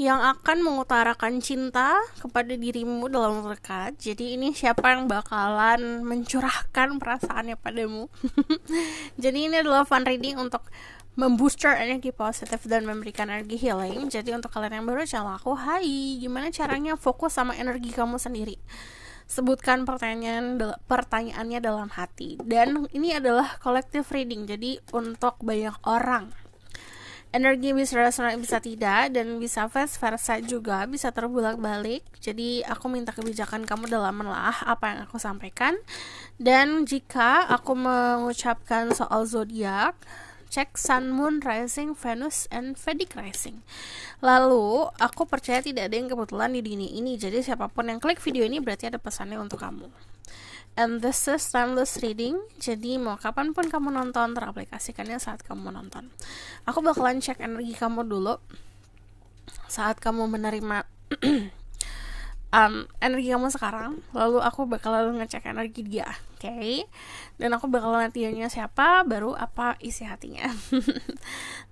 yang akan mengutarakan cinta kepada dirimu dalam waktu dekat. Jadi ini siapa yang bakalan mencurahkan perasaannya padamu. Jadi ini adalah fun reading untuk membooster energi positif dan memberikan energi healing. Jadi untuk kalian yang baru channel aku, hai, gimana caranya fokus sama energi kamu sendiri? Sebutkan pertanyaannya dalam hati. Dan ini adalah collective reading, jadi untuk banyak orang. Energi bisa resonan, bisa tidak, dan bisa vice versa juga, bisa terbulak-balik. Jadi aku minta kebijakan kamu dalam menelaah apa yang aku sampaikan. Dan jika aku mengucapkan soal zodiak, cek Sun, Moon, Rising, Venus, and Vedic Rising. Lalu aku percaya tidak ada yang kebetulan di dunia ini. Jadi siapapun yang klik video ini berarti ada pesannya untuk kamu. And this is timeless reading. Jadi mau kapanpun kamu nonton, teraplikasikannya saat kamu nonton. Aku bakalan cek energi kamu dulu saat kamu menerima energi kamu sekarang. Lalu aku bakalan ngecek energi dia, oke? Dan aku bakalan lihat dianya siapa, baru apa isi hatinya.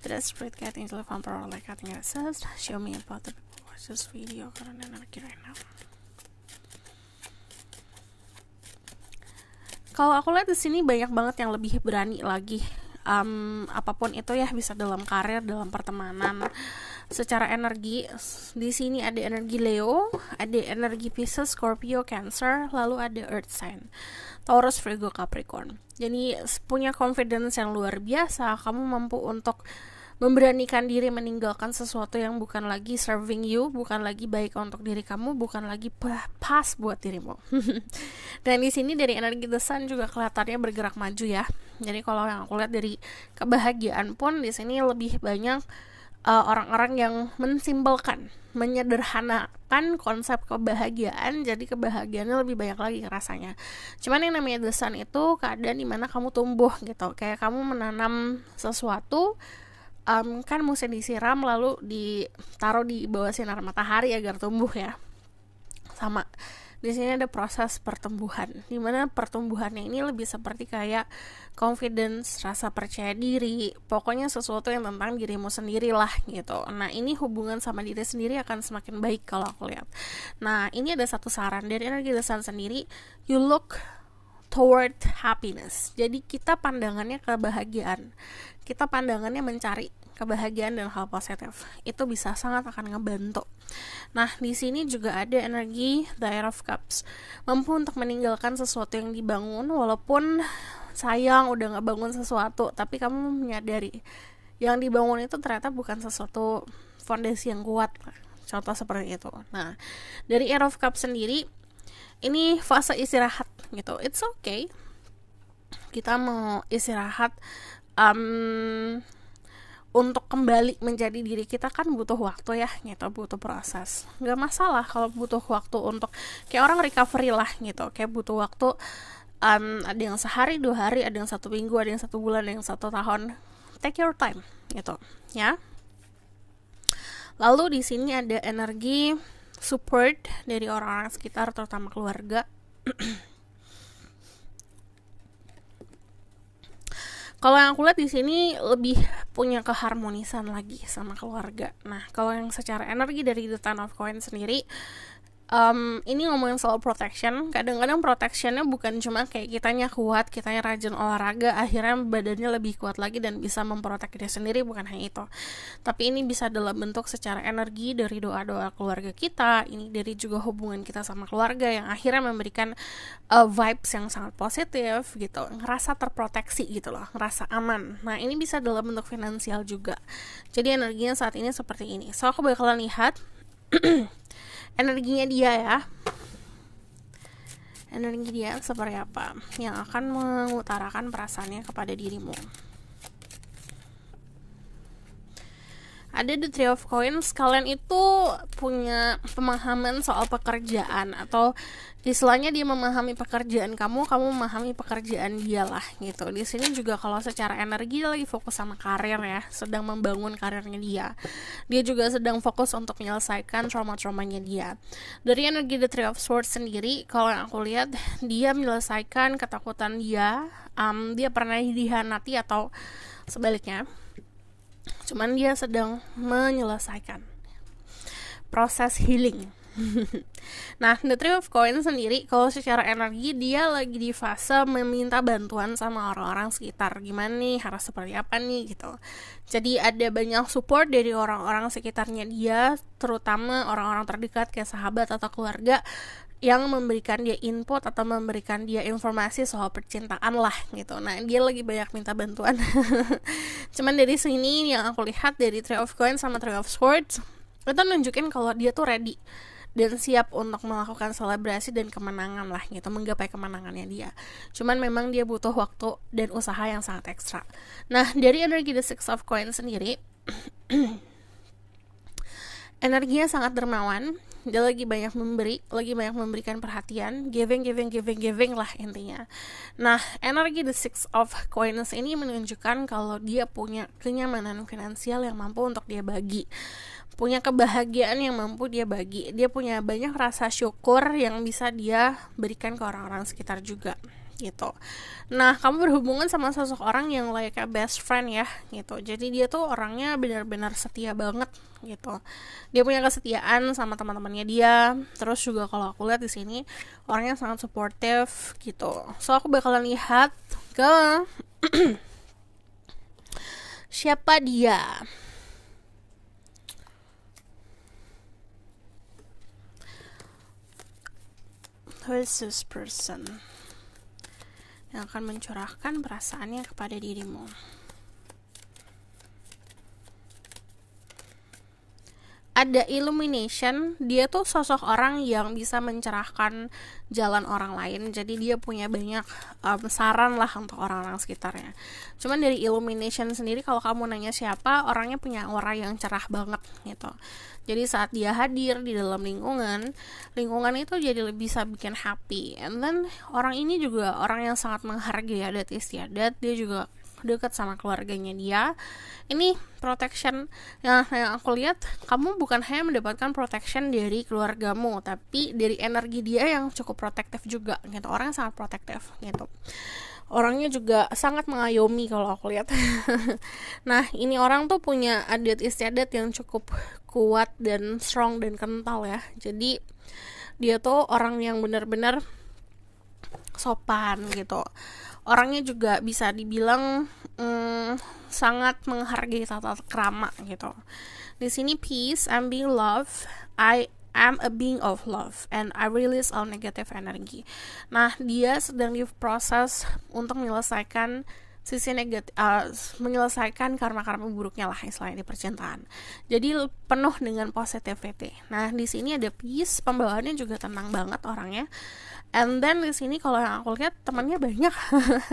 Terus spirit guiding telepon power like hatinya says, show me about the people watch this video karena energi right now. Kalau aku lihat di sini banyak banget yang lebih berani lagi, apapun itu ya, bisa dalam karir, dalam pertemanan. Secara energi di sini ada energi Leo, ada energi Pisces, Scorpio, Cancer, lalu ada Earth sign, Taurus, Virgo, Capricorn. Jadi punya confidence yang luar biasa. Kamu mampu untuk memberanikan diri meninggalkan sesuatu yang bukan lagi serving you, bukan lagi baik untuk diri kamu, bukan lagi pas buat dirimu. Dan di sini dari energi The Sun juga kelihatannya bergerak maju ya. Jadi kalau yang aku lihat dari kebahagiaan pun di sini lebih banyak orang-orang yang mensimpelkan, menyederhanakan konsep kebahagiaan. Jadi kebahagiaannya lebih banyak lagi rasanya. Cuman yang namanya The Sun itu keadaan dimana kamu tumbuh gitu, kayak kamu menanam sesuatu, kan mesti disiram lalu ditaruh di bawah sinar matahari agar tumbuh ya. Sama di sini ada proses pertumbuhan, dimana pertumbuhannya ini lebih seperti kayak confidence, rasa percaya diri, pokoknya sesuatu yang tentang dirimu sendiri lah gitu. Nah ini hubungan sama diri sendiri akan semakin baik kalau aku lihat. Nah ini ada satu saran dari energi The Sun sendiri, you look toward happiness. Jadi kita pandangannya kebahagiaan, kita pandangannya mencari kebahagiaan dan hal positif. Itu bisa sangat akan ngebantu. Nah, di sini juga ada energi The Ace of Cups, mampu untuk meninggalkan sesuatu yang dibangun, walaupun sayang udah ngebangun sesuatu, tapi kamu menyadari yang dibangun itu ternyata bukan sesuatu fondasi yang kuat. Contoh seperti itu. Nah, dari Ace of Cups sendiri, ini fase istirahat gitu. It's okay. Kita mau istirahat, untuk kembali menjadi diri kita kan butuh waktu ya gitu, butuh proses. Gak masalah kalau butuh waktu untuk kayak orang recovery lah gitu, kayak butuh waktu, ada yang sehari, 2 hari, ada yang 1 minggu, ada yang 1 bulan, ada yang 1 tahun. Take your time gitu ya. Lalu di sini ada energi support dari orang-orang sekitar, terutama keluarga. Kalau yang aku lihat di sini lebih punya keharmonisan lagi sama keluarga. Nah, kalau yang secara energi dari The Ten of Coins sendiri, ini ngomongin soal protection. Kadang-kadang protectionnya bukan cuma kayak kitanya kuat, kitanya rajin olahraga, akhirnya badannya lebih kuat lagi dan bisa memprotek diri sendiri, bukan hanya itu. Tapi ini bisa dalam bentuk secara energi dari doa-doa keluarga kita, ini dari juga hubungan kita sama keluarga yang akhirnya memberikan vibes yang sangat positif gitu, ngerasa terproteksi gitu loh, ngerasa aman. Nah ini bisa dalam bentuk finansial juga. Jadi energinya saat ini seperti ini. So aku bakalan lihat energinya dia ya, energi dia seperti apa yang akan mengutarakan perasaannya kepada dirimu. Ada The Three of Coins. Kalian itu punya pemahaman soal pekerjaan, atau istilahnya dia memahami pekerjaan kamu memahami pekerjaan dia lah gitu. Di sini juga kalau secara energi dia lagi fokus sama karir ya, sedang membangun karirnya dia. Dia juga sedang fokus untuk menyelesaikan trauma-traumanya dia. Dari energi The Three of Swords sendiri, kalau yang aku lihat dia menyelesaikan ketakutan dia. Dia pernah dihianati atau sebaliknya, cuman dia sedang menyelesaikan. proses healing. Nah, the Three of Coins sendiri kalau secara energi dia lagi di fase meminta bantuan sama orang-orang sekitar. Gimana nih, harus seperti apa nih gitu. Jadi ada banyak support dari orang-orang sekitarnya dia, terutama orang-orang terdekat kayak sahabat atau keluarga yang memberikan dia input atau memberikan dia informasi soal percintaan lah gitu. Nah, dia lagi banyak minta bantuan. Cuman dari sini yang aku lihat dari Three of Coins sama Three of Swords itu nunjukin kalau dia tuh ready dan siap untuk melakukan selebrasi dan kemenangan lah gitu, menggapai kemenangannya dia. Cuman memang dia butuh waktu dan usaha yang sangat ekstra. Nah, dari energi The Six of Coins sendiri energinya sangat dermawan. Dia lagi banyak memberi, lagi banyak memberikan perhatian, giving lah intinya. Nah, energi The Six of Coins ini menunjukkan kalau dia punya kenyamanan finansial yang mampu untuk dia bagi, punya kebahagiaan yang mampu dia bagi, dia punya banyak rasa syukur yang bisa dia berikan ke orang-orang sekitar juga gitu. Nah, kamu berhubungan sama sosok orang yang kayak best friend ya gitu. Jadi dia tuh orangnya benar-benar setia banget gitu. Dia punya kesetiaan sama teman-temannya dia. Terus juga kalau aku lihat di sini orangnya sangat supportive gitu. So aku bakalan lihat ke siapa dia. Who is this person yang akan mencurahkan perasaannya kepada dirimu? Ada illumination, dia tuh sosok orang yang bisa mencerahkan jalan orang lain. Jadi dia punya banyak saran lah untuk orang-orang sekitarnya. Cuman dari illumination sendiri, kalau kamu nanya siapa, orangnya punya aura yang cerah banget gitu. Jadi saat dia hadir di dalam lingkungan itu jadi lebih bisa bikin happy. And then orang ini juga orang yang sangat menghargai adat istiadat. Dia juga dekat sama keluarganya dia. Ini protection yang aku lihat, kamu bukan hanya mendapatkan protection dari keluargamu, tapi dari energi dia yang cukup protektif juga gitu. Orang sangat protektif gitu. Orangnya juga sangat mengayomi kalau aku lihat. Nah, ini orang tuh punya adat istiadat yang cukup kuat dan strong dan kental ya. Jadi dia tuh orang yang benar-benar sopan gitu. Orangnya juga bisa dibilang sangat menghargai tata krama gitu. Di sini peace, I'm being loved, I am a being of love, and I release all negative energy. Nah, dia sedang diproses untuk menyelesaikan sisi negatif, menyelesaikan karma-karma buruknya lah istilahnya di percintaan. Jadi penuh dengan positivity. Nah, di sini ada peace, pembawaannya juga tenang banget orangnya. And then di sini kalau yang aku lihat temannya banyak.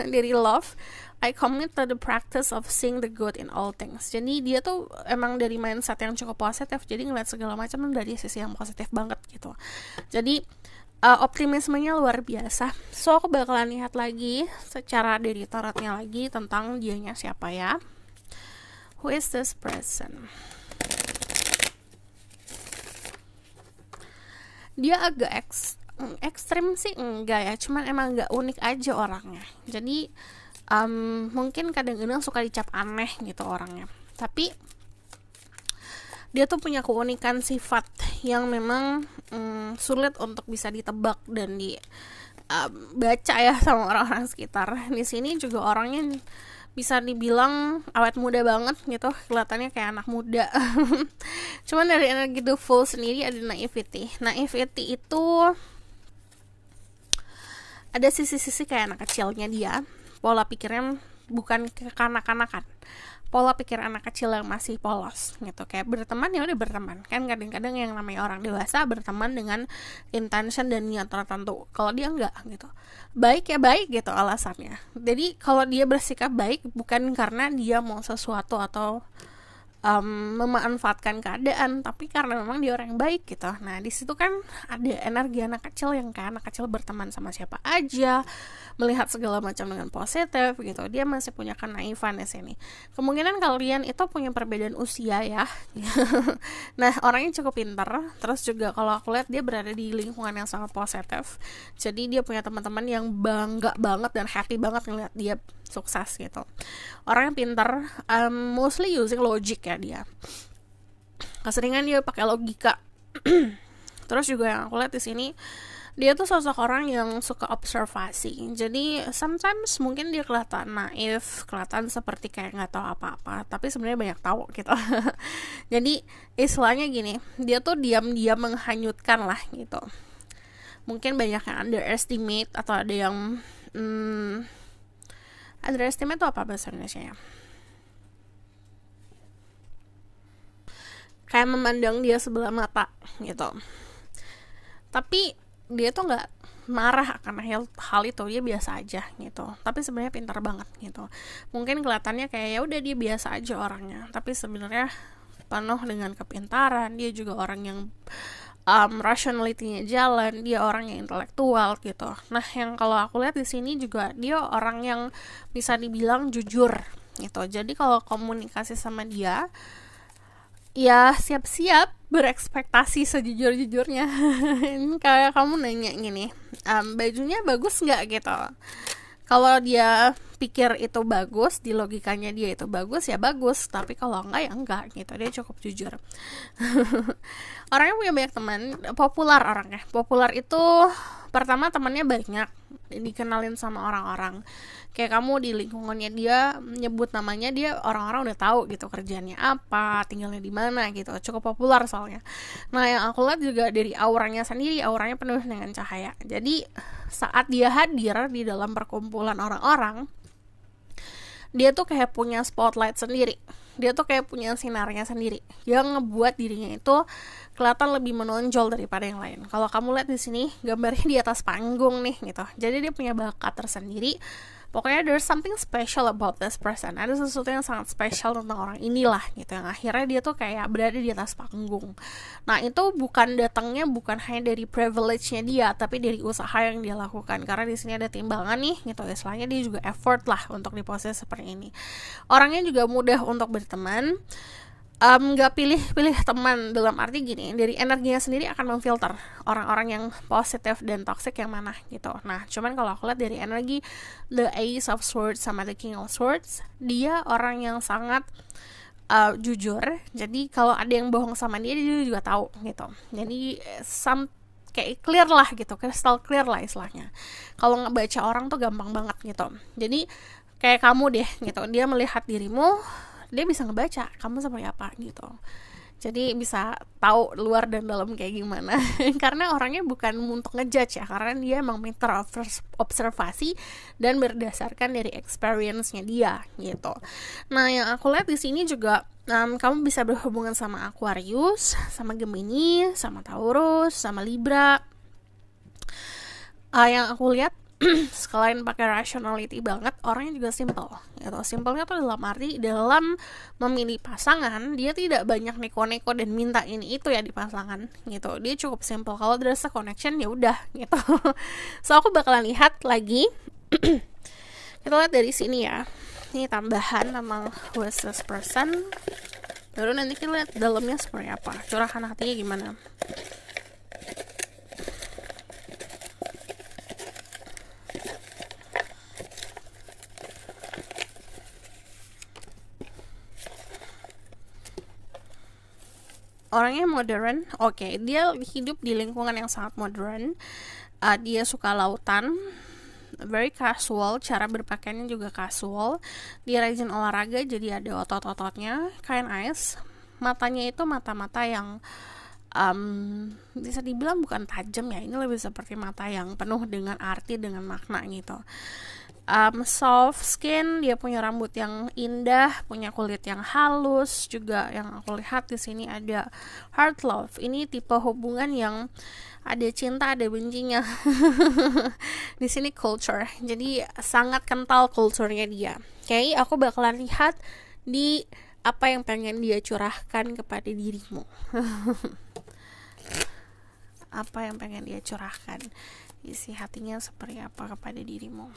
Dari love, I commit to the practice of seeing the good in all things. Jadi dia tuh emang dari mindset yang cukup positif. Jadi ngeliat segala macam dari sisi yang positif banget gitu. Jadi optimismenya luar biasa. So aku bakalan lihat lagi secara dari tarotnya lagi tentang dianya siapa ya. Who is this person? Dia agak ekstrim sih enggak ya, cuman emang enggak unik aja orangnya. Jadi mungkin kadang-kadang suka dicap aneh gitu orangnya, tapi dia tuh punya keunikan sifat yang memang sulit untuk bisa ditebak dan dibaca ya sama orang-orang sekitar. Di sini juga orangnya bisa dibilang awet muda banget gitu, kelihatannya kayak anak muda. Cuman dari energi The Fool sendiri ada naivety. Naivety itu ada sisi-sisi kayak anak kecilnya dia. Pola pikirnya bukan kekanak-kanakan. Pola pikir anak kecil yang masih polos gitu. Kayak berteman ya udah berteman. Kan kadang-kadang yang namanya orang dewasa berteman dengan intention dan niat tertentu. Kalau dia enggak gitu. Baik ya baik gitu alasannya. Jadi kalau dia bersikap baik bukan karena dia mau sesuatu atau memanfaatkan keadaan, tapi karena memang dia orang yang baik gitu. Nah, di situ kan ada energi anak kecil yang kayak anak kecil berteman sama siapa aja, melihat segala macam dengan positif gitu. Dia masih punya kenaifan di sini. Kemungkinan kalian itu punya perbedaan usia ya. Nah, orangnya cukup pintar. Terus juga kalau aku lihat dia berada di lingkungan yang sangat positif. Jadi dia punya teman-teman yang bangga banget dan happy banget ngeliat dia sukses gitu. Orangnya pintar, mostly using logic ya dia. Keseringan dia pakai logika Terus juga yang aku lihat di sini, dia tuh sosok orang yang suka observasi. Jadi sometimes mungkin dia kelihatan naif, kelihatan seperti kayak nggak tahu apa-apa, tapi sebenarnya banyak tahu gitu. Jadi istilahnya gini, dia tuh diam-diam menghanyutkan lah gitu. Mungkin banyak yang underestimate, atau ada yang underestimate itu apa bahasa Indonesia ya? Kayak memandang dia sebelah mata gitu. Tapi dia tuh nggak marah karena hal itu, dia biasa aja gitu, tapi sebenarnya pintar banget gitu. Mungkin kelihatannya kayak ya udah dia biasa aja orangnya, tapi sebenarnya penuh dengan kepintaran. Dia juga orang yang rationality-nya jalan, dia orang yang intelektual gitu. Nah, yang kalau aku lihat di sini juga dia orang yang bisa dibilang jujur gitu. Jadi kalau komunikasi sama dia, ya siap-siap berekspektasi sejujur-jujurnya. Kayak kamu nanya gini, bajunya bagus nggak gitu. Kalau dia pikir itu bagus, di logikanya dia itu bagus, ya bagus. Tapi kalau enggak, ya enggak gitu. Dia cukup jujur. Orangnya punya banyak teman, populer orangnya. Populer itu pertama temannya banyak, dikenalin sama orang-orang. Kayak kamu di lingkungannya dia nyebut namanya, dia orang-orang udah tahu gitu kerjaannya apa, tinggalnya di mana gitu. Cukup populer soalnya. Nah, yang aku lihat juga dari auranya sendiri, auranya penuh dengan cahaya. Jadi saat dia hadir di dalam perkumpulan orang-orang, dia tuh kayak punya spotlight sendiri. Dia tuh kayak punya sinarnya sendiri yang ngebuat dirinya itu kelihatan lebih menonjol daripada yang lain. Kalau kamu lihat di sini gambarnya di atas panggung nih gitu. Jadi dia punya bakat tersendiri. Pokoknya there's something special about this person. Ada sesuatu yang sangat spesial tentang orang inilah gitu, yang akhirnya dia tuh kayak berada di atas panggung. Nah, itu datangnya bukan hanya dari privilege-nya dia, tapi dari usaha yang dia lakukan. Karena di sini ada timbangan nih gitu, istilahnya dia juga effort lah untuk di posisi seperti ini. Orangnya juga mudah untuk berteman. Nggak pilih-pilih teman, dalam arti gini, dari energinya sendiri akan memfilter orang-orang yang positif dan toxic yang mana gitu. Nah, cuman kalau aku lihat dari energi the Ace of Swords sama the King of Swords, dia orang yang sangat jujur. Jadi kalau ada yang bohong sama dia juga tahu gitu. Jadi kayak clear lah gitu, crystal clear lah istilahnya. Kalau ngebaca orang tuh gampang banget gitu. Jadi kayak kamu deh gitu, dia melihat dirimu, dia bisa ngebaca kamu seperti apa gitu. Jadi bisa tahu luar dan dalam kayak gimana. Karena orangnya bukan untuk ngejudge ya, karena dia emang pintar observasi dan berdasarkan dari experience-nya dia gitu. Nah, yang aku lihat di sini juga kamu bisa berhubungan sama Aquarius, sama Gemini, sama Taurus, sama Libra. Yang aku lihat selain pakai rationality banget, orangnya juga simple gitu. Simpelnya tuh dalam arti dalam memilih pasangan, dia tidak banyak neko-neko dan minta ini itu ya di pasangan gitu. Dia cukup simple. Kalau there's a connection ya udah gitu. So aku bakalan lihat lagi. Kita lihat dari sini ya. Ini tambahan tentang who is this person. Baru nanti kita lihat dalamnya seperti apa, curahan hatinya gimana. Orangnya modern, oke. Dia hidup di lingkungan yang sangat modern. Dia suka lautan, very casual, cara berpakaiannya juga casual. Dia rajin olahraga, jadi ada otot-ototnya, kayak nice. Matanya itu mata-mata yang bisa dibilang bukan tajam ya, ini lebih seperti mata yang penuh dengan arti, dengan makna gitu. Soft skin, dia punya rambut yang indah, punya kulit yang halus. Juga yang aku lihat di sini ada heart love. Ini tipe hubungan yang ada cinta, ada bencinya. Di sini culture, jadi sangat kental culture-nya dia. Oke, aku bakalan lihat di apa yang pengen dia curahkan kepada dirimu. Apa yang pengen dia curahkan, isi hatinya seperti apa kepada dirimu.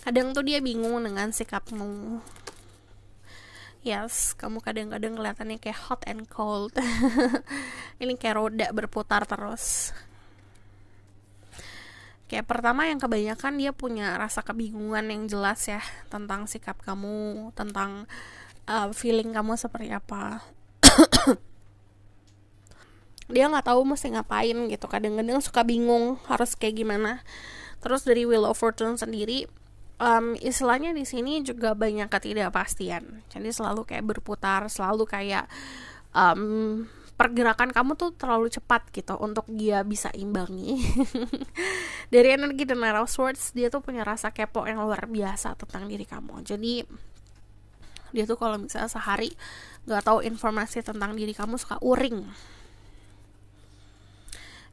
Kadang tuh dia bingung dengan sikapmu. Yes, kamu kadang-kadang kelihatannya kayak hot and cold. Ini kayak roda berputar terus. Kayak pertama yang kebanyakan dia punya rasa kebingungan yang jelas ya tentang sikap kamu, tentang feeling kamu seperti apa. Dia nggak tahu mesti ngapain gitu, kadang-kadang suka bingung harus kayak gimana. Terus dari Wheel of Fortune sendiri, istilahnya di sini juga banyak ketidakpastian. Jadi selalu kayak berputar, selalu kayak pergerakan kamu tuh terlalu cepat gitu untuk dia bisa imbangi. Dari energi The Knight of Swords, dia tuh punya rasa kepo yang luar biasa tentang diri kamu. Jadi dia tuh kalau misalnya sehari gak tahu informasi tentang diri kamu suka uring.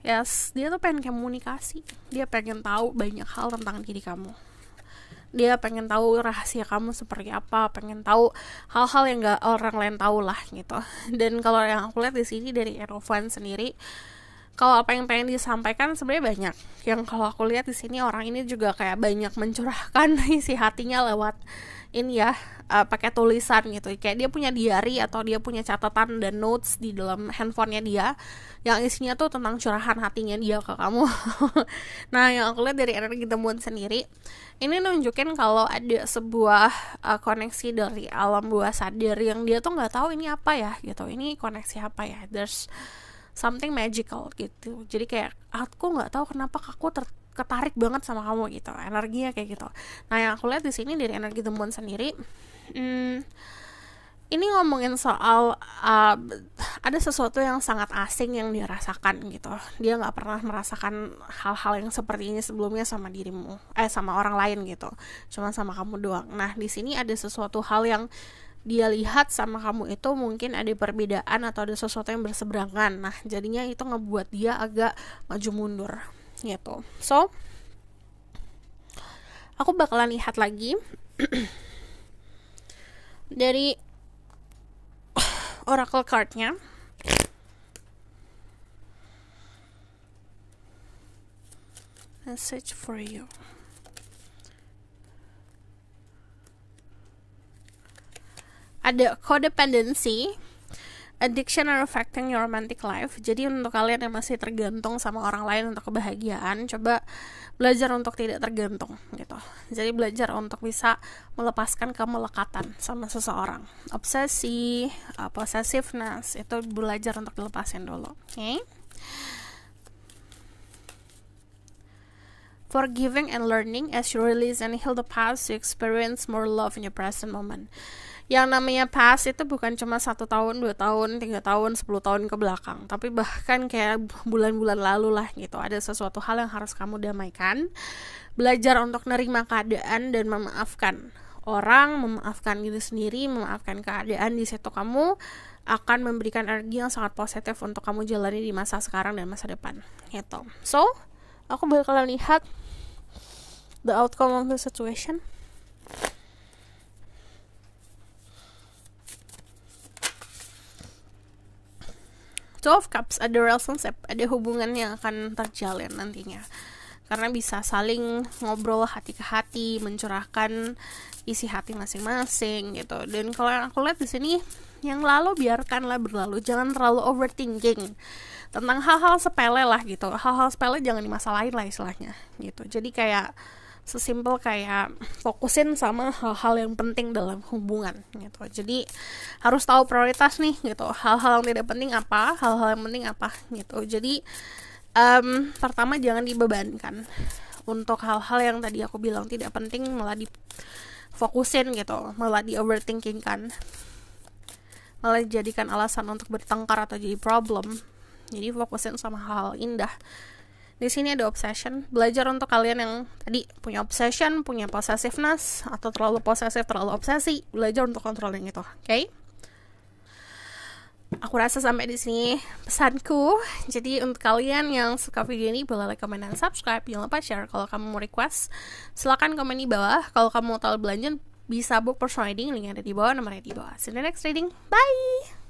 Yes, dia tuh pengen komunikasi. Dia pengen tahu banyak hal tentang diri kamu. Dia pengen tahu rahasia kamu seperti apa, pengen tahu hal-hal yang gak orang lain tahu lah gitu. Dan kalau yang aku lihat di sini dari Erovan sendiri, kalau apa yang pengen disampaikan sebenarnya banyak. Yang kalau aku lihat di sini orang ini juga kayak banyak mencurahkan isi hatinya lewat ini ya, pakai tulisan gitu. Kayak dia punya diary atau dia punya catatan dan notes di dalam handphonenya dia yang isinya tuh tentang curahan hatinya dia ke kamu. Nah, yang aku lihat dari energi The Moon sendiri, ini nunjukin kalau ada sebuah koneksi dari alam bawah sadar yang dia tuh nggak tahu ini apa ya gitu. Ini koneksi apa ya? There's something magical gitu. Jadi kayak aku nggak tahu kenapa aku ketarik banget sama kamu gitu. Energinya kayak gitu. Nah, yang aku lihat di sini dari energi The Moon sendiri, ini ngomongin soal ada sesuatu yang sangat asing yang dia rasakan gitu. Dia nggak pernah merasakan hal-hal yang seperti ini sebelumnya sama dirimu, sama orang lain gitu. Cuma sama kamu doang. Nah, di sini ada sesuatu hal yang dia lihat sama kamu itu mungkin ada perbedaan atau ada sesuatu yang berseberangan. Nah, jadinya itu ngebuat dia agak maju mundur gitu. So, aku bakalan lihat lagi dari oracle card-nya. Message for you. Ada codependency, addiction are affecting your romantic life. Jadi untuk kalian yang masih tergantung sama orang lain untuk kebahagiaan, coba belajar untuk tidak tergantung gitu. Jadi belajar untuk bisa melepaskan kemelekatan sama seseorang. Obsesi, possessiveness, itu belajar untuk dilepasin dulu. Okay? Forgiving and learning as you release and heal the past, you experience more love in your present moment. Yang namanya past itu bukan cuma 1 tahun, 2 tahun, 3 tahun, 10 tahun ke belakang, tapi bahkan kayak bulan-bulan lalu lah gitu. Ada sesuatu hal yang harus kamu damaikan. Belajar untuk nerima keadaan dan memaafkan orang, memaafkan diri sendiri, memaafkan keadaan. Di situ kamu akan memberikan energi yang sangat positif untuk kamu jalani di masa sekarang dan masa depan gitu. So, aku bakalan lihat the outcome of the situation. Two of Cups, ada relationship, ada hubungan yang akan terjalin nantinya. Karena bisa saling ngobrol hati ke hati, mencurahkan isi hati masing-masing gitu. Dan kalau yang aku lihat di sini, yang lalu biarkanlah berlalu, jangan terlalu overthinking tentang hal-hal sepele lah gitu. Hal-hal sepele jangan dimasalahin lah istilahnya gitu. Jadi kayak sesimpel kayak fokusin sama hal-hal yang penting dalam hubungan gitu. Jadi harus tahu prioritas nih gitu. Hal-hal yang tidak penting apa, hal-hal yang penting apa gitu. Jadi pertama jangan dibebankan untuk hal-hal yang tadi aku bilang tidak penting, malah difokusin gitu, malah di overthinking kan, malah dijadikan alasan untuk bertengkar atau jadi problem. Jadi fokusin sama hal indah. Di sini ada obsession. Belajar untuk kalian yang tadi punya obsession, punya possessiveness, atau terlalu posesif, terlalu obsesi, belajar untuk kontrol yang itu. Oke? Aku rasa sampai di sini pesanku. Jadi untuk kalian yang suka video ini, boleh like, comment, dan subscribe. Jangan lupa share. Kalau kamu mau request, silakan komen di bawah. Kalau kamu mau tahu belanja, bisa book personal reading, linknya ada di bawah, nomornya di bawah. See you in the next reading. Bye!